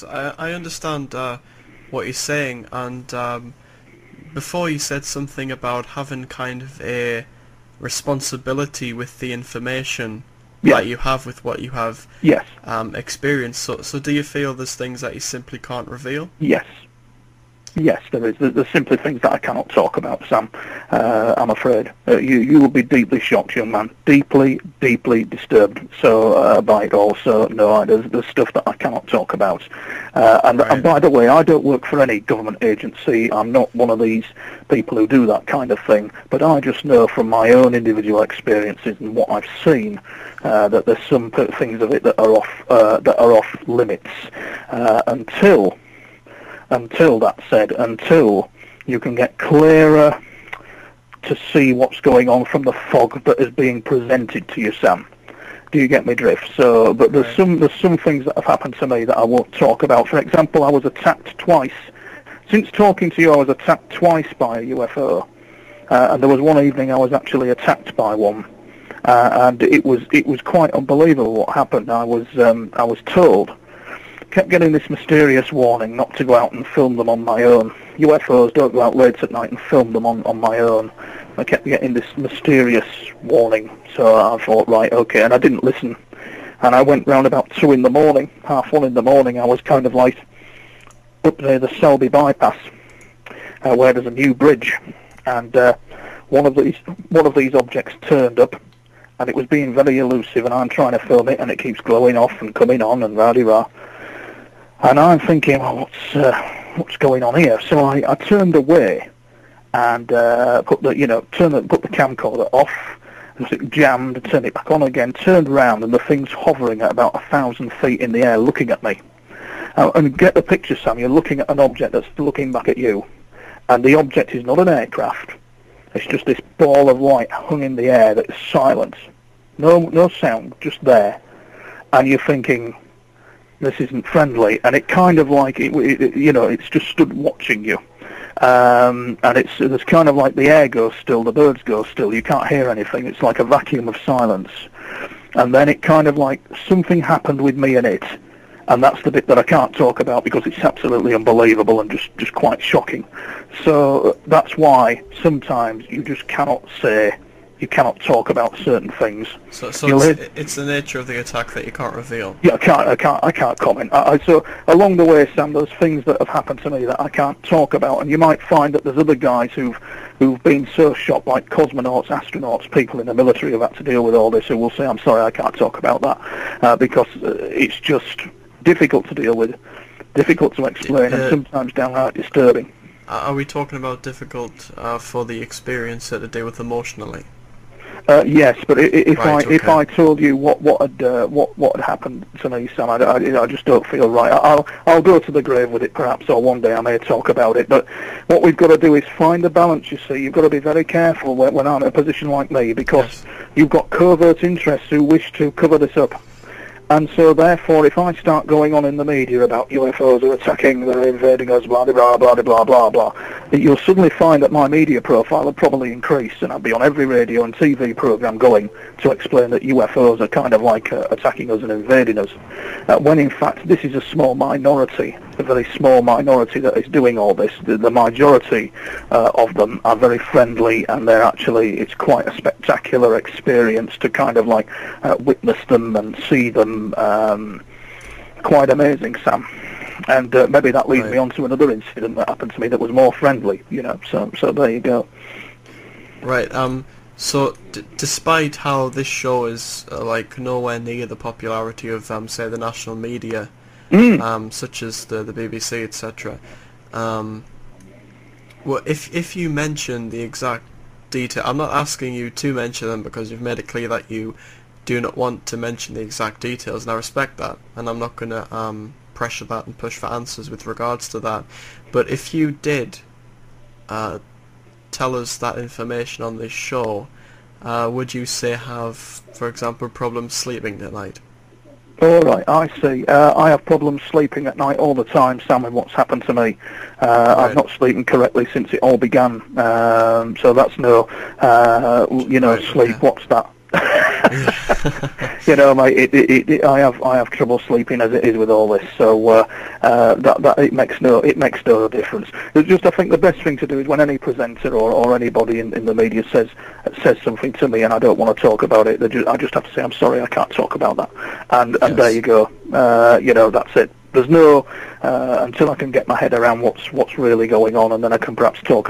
I understand what you're saying, and before you said something about having kind of a responsibility with the information Yes, that you have with what you have yes, experienced. So do you feel there's things that you simply can't reveal? yes. Yes, there is. There's simply things that I cannot talk about, Sam. I'm afraid. You will be deeply shocked, young man. Deeply, deeply disturbed by it all. So, no, there's stuff that I cannot talk about. And Right. by the way, I don't work for any government agency. I'm not one of these people who do that kind of thing. But I just know from my own individual experiences and what I've seen that there's some things of it that are off limits until you can get clearer to see what's going on from the fog that is being presented to you, Sam. Do you get me drift? So, but Right. there's some things that have happened to me that I won't talk about. For example, I was attacked twice. Since talking to you, I was attacked twice by a UFO, and there was one evening I was actually attacked by one, and it was quite unbelievable what happened. I was told. Kept getting this mysterious warning not to go out and film them on my own. UFOs, don't go out late at night and film them on my own. I kept getting this mysterious warning, so I thought, right, okay, and I didn't listen. And I went round about 2 in the morning, half 1 in the morning, I was kind of like up near the Selby bypass, where there's a new bridge, and one of these objects turned up, and it was being very elusive, and I'm trying to film it, and it keeps glowing off and coming on, and rah-de-rah. And I'm thinking, well, what's going on here? So I turned away and put the camcorder off. And it jammed, turned it back on again, turned around, and the thing's hovering at about 1,000 feet in the air, looking at me. And get the picture, Sam. You're looking at an object that's looking back at you, and the object is not an aircraft. It's just this ball of light hung in the air that is silent, no sound, just there. And you're thinking, this isn't friendly, and it kind of like it's just stood watching you, and there's kind of like the air goes still, the birds go still, you can't hear anything, it's like a vacuum of silence. And then it kind of like something happened with me and it, and that's the bit that I can't talk about because it's absolutely unbelievable and just quite shocking. So that's why sometimes you just cannot say, you cannot talk about certain things. So it's the nature of the attack that you can't reveal. Yeah, I can't comment. So along the way, Sam, there's things that have happened to me that I can't talk about, and you might find that there's other guys who've been so shocked, like cosmonauts, astronauts, people in the military who've had to deal with all this, who will say, "I'm sorry, I can't talk about that," because it's just difficult to deal with, difficult to explain, and sometimes downright disturbing. Are we talking about difficult for the experiencer to deal with emotionally? Yes, but if Right, okay. I told you what had happened to me, Sam, I just don't feel right. I'll go to the grave with it, perhaps, or one day I may talk about it. But what we've got to do is find the balance. You see, you've got to be very careful when I'm in a position like me, because Yes. you've got covert interests who wish to cover this up. And so, therefore, if I start going on in the media about UFOs are attacking, they're invading us, blah, blah, blah, blah, blah, blah, blah, you'll suddenly find that my media profile will probably increase, and I'll be on every radio and TV program going to explain that UFOs are kind of like attacking us and invading us, when in fact this is a small minority, a very small minority that is doing all this. The majority of them are very friendly, and it's quite a spectacular experience to kind of like witness them and see them. Quite amazing, Sam. And maybe that leads me on to another incident that happened to me that was more friendly, so there you go. Right. So despite how this show is like nowhere near the popularity of say the national media, such as the BBC, etc. Well, if you mention the exact detail, I'm not asking you to mention them because you've made it clear that you do not want to mention the exact details, and I respect that, and I'm not going to pressure that and push for answers with regards to that. But if you did tell us that information on this show, would you say have, for example, problems sleeping at night? All right, I see. I have problems sleeping at night all the time, Sam, with what's happened to me. I've not sleeping correctly since it all began, so that's no, Right, sleep. okay. What's that? You know, mate, I have trouble sleeping as it is with all this, so that it makes no difference. It's just, I think the best thing to do is when any presenter or anybody in the media says something to me and I don't want to talk about it, I just have to say, I'm sorry, I can't talk about that, and there you go. You know, that's it. There's no until I can get my head around what's really going on, and then I can perhaps talk